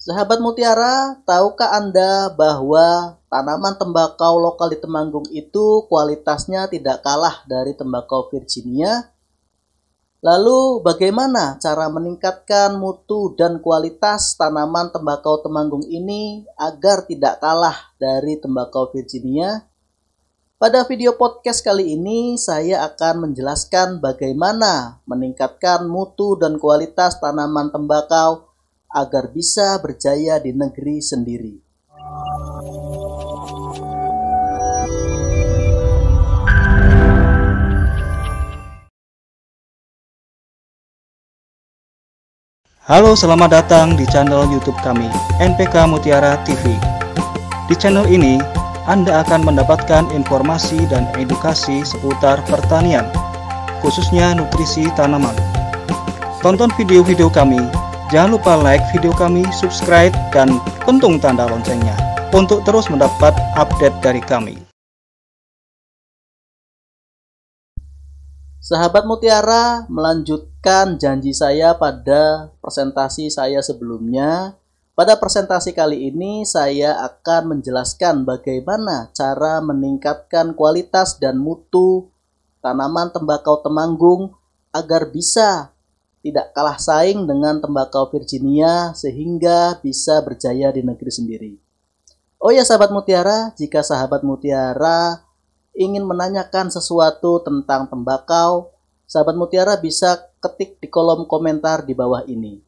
Sahabat Mutiara, tahukah Anda bahwa tanaman tembakau lokal di Temanggung itu kualitasnya tidak kalah dari tembakau Virginia? Lalu bagaimana cara meningkatkan mutu dan kualitas tanaman tembakau Temanggung ini agar tidak kalah dari tembakau Virginia? Pada video podcast kali ini saya akan menjelaskan bagaimana meningkatkan mutu dan kualitas tanaman tembakau agar bisa berjaya di negeri sendiri. Halo, selamat datang di channel YouTube kami, NPK Mutiara TV. Di channel ini, Anda akan mendapatkan informasi dan edukasi seputar pertanian, khususnya nutrisi tanaman. Tonton video-video kami, jangan lupa like video kami, subscribe, dan pentung tanda loncengnya untuk terus mendapat update dari kami. Sahabat Mutiara, melanjutkan janji saya pada presentasi saya sebelumnya. Pada presentasi kali ini saya akan menjelaskan bagaimana cara meningkatkan kualitas dan mutu tanaman tembakau Temanggung agar bisa tidak kalah saing dengan tembakau Virginia sehingga bisa berjaya di negeri sendiri. Oh ya sahabat Mutiara, jika sahabat Mutiara ingin menanyakan sesuatu tentang tembakau, sahabat Mutiara bisa ketik di kolom komentar di bawah ini.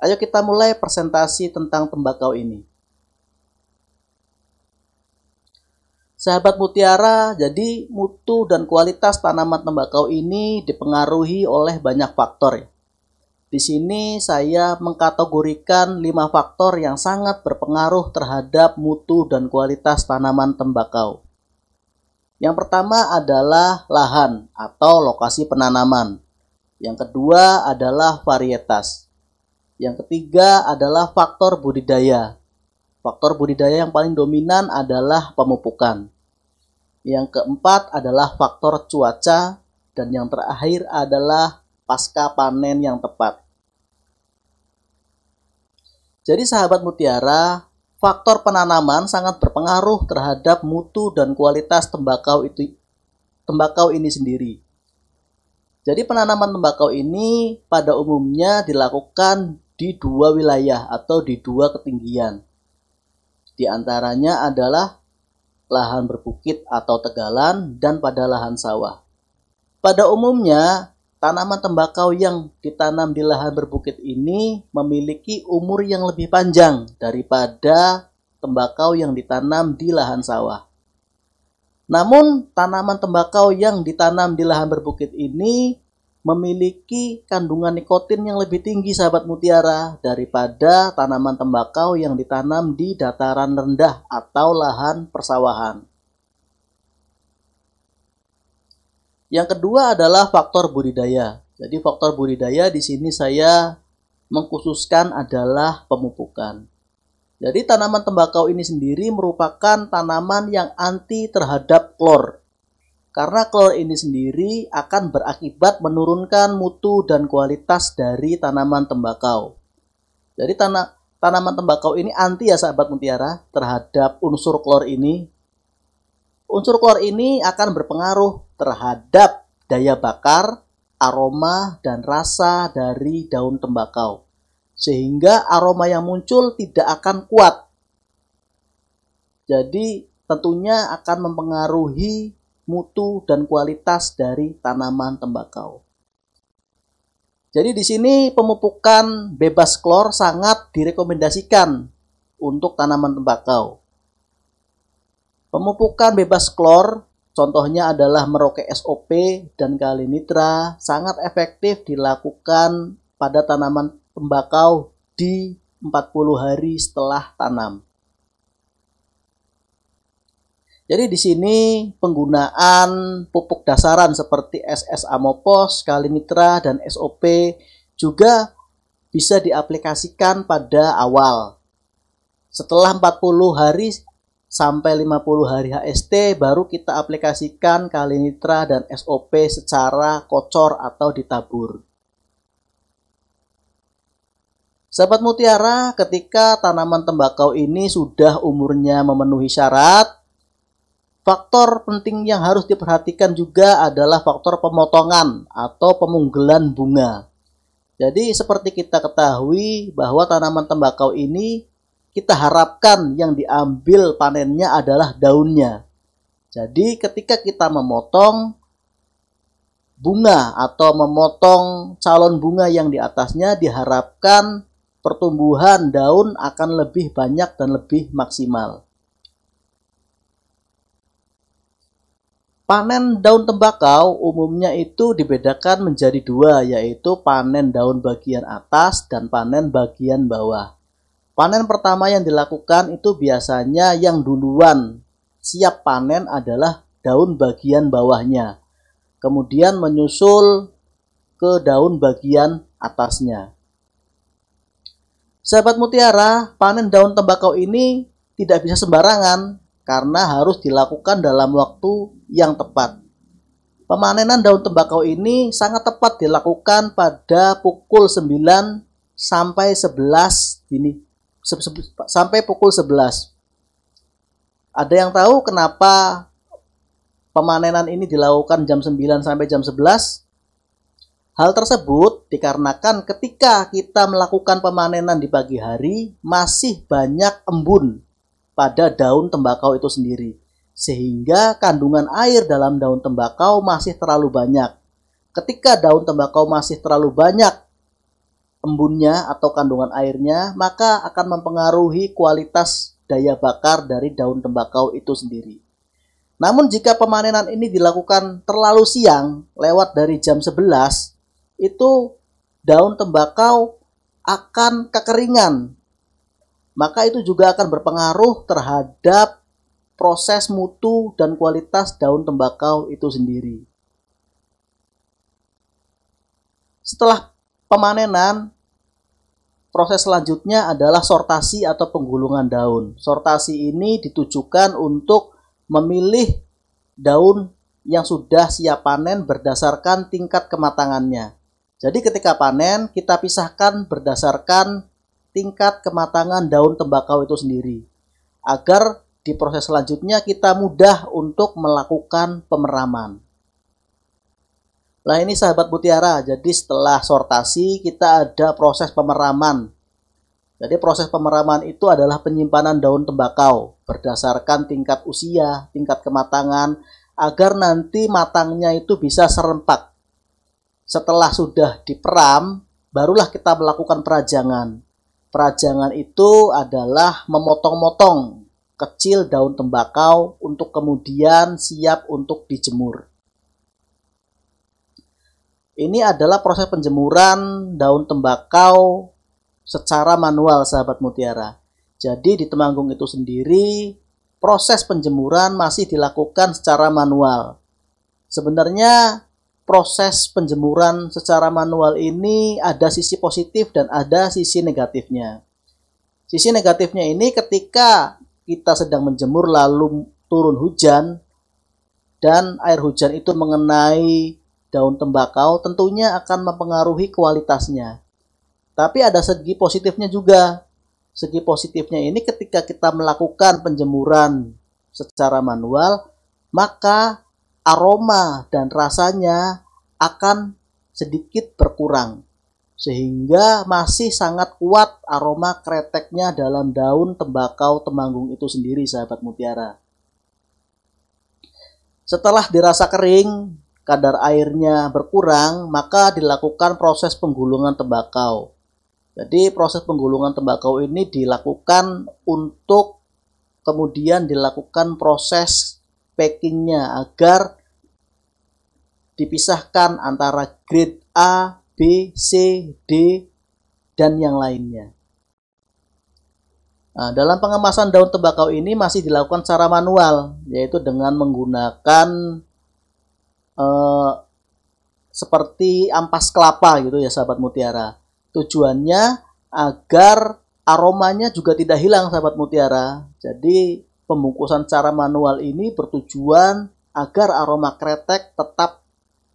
Ayo kita mulai presentasi tentang tembakau ini. Sahabat Mutiara, jadi mutu dan kualitas tanaman tembakau ini dipengaruhi oleh banyak faktor. Di sini saya mengkategorikan 5 faktor yang sangat berpengaruh terhadap mutu dan kualitas tanaman tembakau. Yang pertama adalah lahan atau lokasi penanaman. Yang kedua adalah varietas. Yang ketiga adalah faktor budidaya. Faktor budidaya yang paling dominan adalah pemupukan. Yang keempat adalah faktor cuaca. Dan yang terakhir adalah pasca panen yang tepat. Jadi sahabat Mutiara, faktor penanaman sangat berpengaruh terhadap mutu dan kualitas tembakau ini sendiri. Jadi penanaman tembakau ini pada umumnya dilakukan di 2 wilayah atau di 2 ketinggian. Di antaranya adalah lahan berbukit atau tegalan dan pada lahan sawah. Pada umumnya, tanaman tembakau yang ditanam di lahan berbukit ini memiliki umur yang lebih panjang daripada tembakau yang ditanam di lahan sawah. Namun, tanaman tembakau yang ditanam di lahan berbukit ini memiliki kandungan nikotin yang lebih tinggi sahabat Mutiara daripada tanaman tembakau yang ditanam di dataran rendah atau lahan persawahan. Yang kedua adalah faktor budidaya. Jadi faktor budidaya di sini saya mengkhususkan adalah pemupukan. Jadi tanaman tembakau ini sendiri merupakan tanaman yang anti terhadap klor. Karena klor ini sendiri akan berakibat menurunkan mutu dan kualitas dari tanaman tembakau. Jadi tanaman tembakau ini anti ya sahabat Mutiara terhadap unsur klor ini. Unsur klor ini akan berpengaruh terhadap daya bakar, aroma, dan rasa dari daun tembakau. Sehingga aroma yang muncul tidak akan kuat. Jadi tentunya akan mempengaruhi mutu dan kualitas dari tanaman tembakau. Jadi di sini pemupukan bebas klor sangat direkomendasikan untuk tanaman tembakau. Pemupukan bebas klor, contohnya adalah Merauke SOP dan Kali Nitra, sangat efektif dilakukan pada tanaman tembakau di 40 hari setelah tanam. Jadi di sini penggunaan pupuk dasaran seperti SS Amopos, Kali Nitra, dan SOP juga bisa diaplikasikan pada awal. Setelah 40 hari sampai 50 hari HST baru kita aplikasikan Kali Nitra dan SOP secara kocor atau ditabur. Sahabat mutiara, ketika tanaman tembakau ini sudah umurnya memenuhi syarat, faktor penting yang harus diperhatikan juga adalah faktor pemotongan atau pemunggelan bunga. Jadi seperti kita ketahui bahwa tanaman tembakau ini kita harapkan yang diambil panennya adalah daunnya. Jadi ketika kita memotong bunga atau memotong calon bunga yang di atasnya, diharapkan pertumbuhan daun akan lebih banyak dan lebih maksimal. Panen daun tembakau umumnya itu dibedakan menjadi dua, yaitu panen daun bagian atas dan panen bagian bawah. Panen pertama yang dilakukan itu biasanya yang duluan siap panen adalah daun bagian bawahnya. Kemudian menyusul ke daun bagian atasnya. Sahabat mutiara, panen daun tembakau ini tidak bisa sembarangan karena harus dilakukan dalam waktu yang tepat. Pemanenan daun tembakau ini sangat tepat dilakukan pada pukul 9 sampai 11 dini, sampai pukul 11. Ada yang tahu kenapa pemanenan ini dilakukan jam 9 sampai jam 11? Hal tersebut dikarenakan ketika kita melakukan pemanenan di pagi hari, masih banyak embun pada daun tembakau itu sendiri. Sehingga kandungan air dalam daun tembakau masih terlalu banyak. Ketika daun tembakau masih terlalu banyak embunnya atau kandungan airnya, maka akan mempengaruhi kualitas daya bakar dari daun tembakau itu sendiri. Namun jika pemanenan ini dilakukan terlalu siang, lewat dari jam 11, itu daun tembakau akan kekeringan. Maka itu juga akan berpengaruh terhadap proses mutu dan kualitas daun tembakau itu sendiri. Setelah pemanenan, proses selanjutnya adalah sortasi atau penggulungan daun. Sortasi ini ditujukan untuk memilih daun yang sudah siap panen berdasarkan tingkat kematangannya. Jadi ketika panen, kita pisahkan berdasarkan tingkat kematangan daun tembakau itu sendiri. Agar di proses selanjutnya kita mudah untuk melakukan pemeraman. Nah ini sahabat mutiara, jadi setelah sortasi kita ada proses pemeraman. Jadi proses pemeraman itu adalah penyimpanan daun tembakau berdasarkan tingkat usia, tingkat kematangan, agar nanti matangnya itu bisa serempak. Setelah sudah diperam, barulah kita melakukan perajangan. Perajangan itu adalah memotong-motong kecil daun tembakau untuk kemudian siap untuk dijemur. Ini adalah proses penjemuran daun tembakau secara manual, sahabat mutiara. Jadi di Temanggung itu sendiri, proses penjemuran masih dilakukan secara manual. Sebenarnya proses penjemuran secara manual ini ada sisi positif dan ada sisi negatifnya. Sisi negatifnya ini ketika kita sedang menjemur lalu turun hujan dan air hujan itu mengenai daun tembakau, tentunya akan mempengaruhi kualitasnya. Tapi ada segi positifnya juga. Segi positifnya ini ketika kita melakukan penjemuran secara manual, maka aroma dan rasanya akan sedikit berkurang. Sehingga masih sangat kuat aroma kreteknya dalam daun tembakau Temanggung itu sendiri, sahabat mutiara. Setelah dirasa kering, kadar airnya berkurang, maka dilakukan proses penggulungan tembakau. Jadi proses penggulungan tembakau ini dilakukan untuk kemudian dilakukan proses packingnya agar dipisahkan antara grade A, B, C, D, dan yang lainnya. Nah, dalam pengemasan daun tembakau ini masih dilakukan secara manual, yaitu dengan menggunakan seperti ampas kelapa gitu ya, sahabat mutiara. Tujuannya agar aromanya juga tidak hilang, sahabat mutiara. Jadi pembungkusan secara manual ini bertujuan agar aroma kretek tetap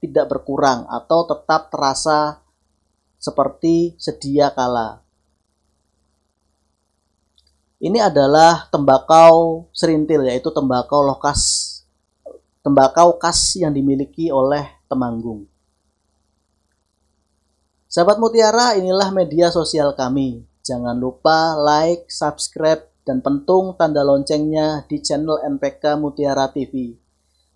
tidak berkurang atau tetap terasa seperti sedia kala. Ini adalah tembakau serintil, yaitu tembakau khas yang dimiliki oleh Temanggung. Sahabat Mutiara, inilah media sosial kami. Jangan lupa like, subscribe, dan pentung tanda loncengnya di channel NPK Mutiara TV.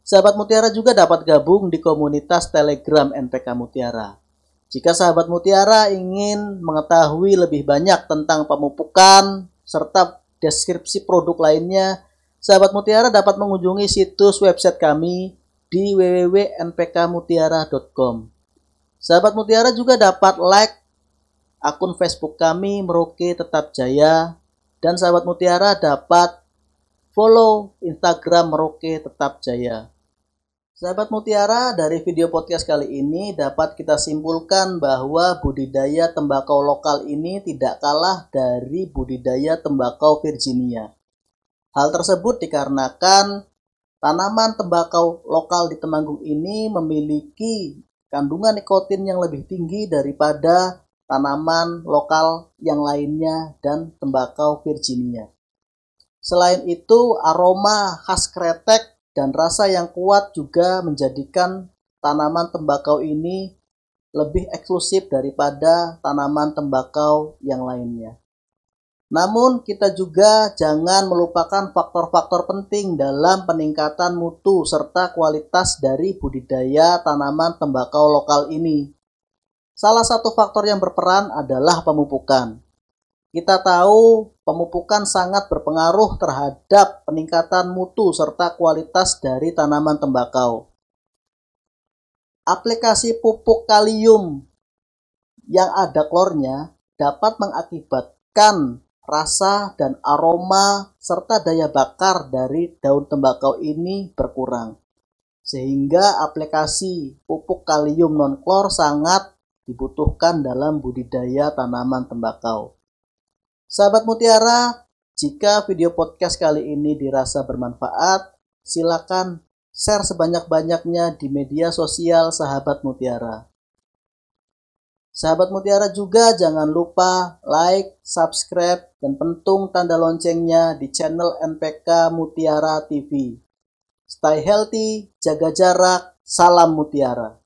Sahabat Mutiara juga dapat gabung di komunitas Telegram NPK Mutiara. Jika sahabat Mutiara ingin mengetahui lebih banyak tentang pemupukan serta deskripsi produk lainnya, sahabat Mutiara dapat mengunjungi situs website kami di www.npkmutiara.com. Sahabat Mutiara juga dapat like akun Facebook kami Merauke Tetap Jaya, dan sahabat Mutiara dapat follow Instagram Merauke Tetap Jaya. Sahabat Mutiara, dari video podcast kali ini dapat kita simpulkan bahwa budidaya tembakau lokal ini tidak kalah dari budidaya tembakau Virginia. Hal tersebut dikarenakan tanaman tembakau lokal di Temanggung ini memiliki kandungan nikotin yang lebih tinggi daripada tanaman lokal yang lainnya dan tembakau Virginia. Selain itu, aroma khas kretek dan rasa yang kuat juga menjadikan tanaman tembakau ini lebih eksklusif daripada tanaman tembakau yang lainnya. Namun kita juga jangan melupakan faktor-faktor penting dalam peningkatan mutu serta kualitas dari budidaya tanaman tembakau lokal ini. Salah satu faktor yang berperan adalah pemupukan. Kita tahu pemupukan sangat berpengaruh terhadap peningkatan mutu serta kualitas dari tanaman tembakau. Aplikasi pupuk kalium yang ada klornya dapat mengakibatkan rasa dan aroma serta daya bakar dari daun tembakau ini berkurang. Sehingga aplikasi pupuk kalium non-klor sangat dibutuhkan dalam budidaya tanaman tembakau. Sahabat Mutiara, jika video podcast kali ini dirasa bermanfaat, silakan share sebanyak-banyaknya di media sosial Sahabat Mutiara. Sahabat Mutiara juga jangan lupa like, subscribe, dan pentung tanda loncengnya di channel NPK Mutiara TV. Stay healthy, jaga jarak, salam Mutiara.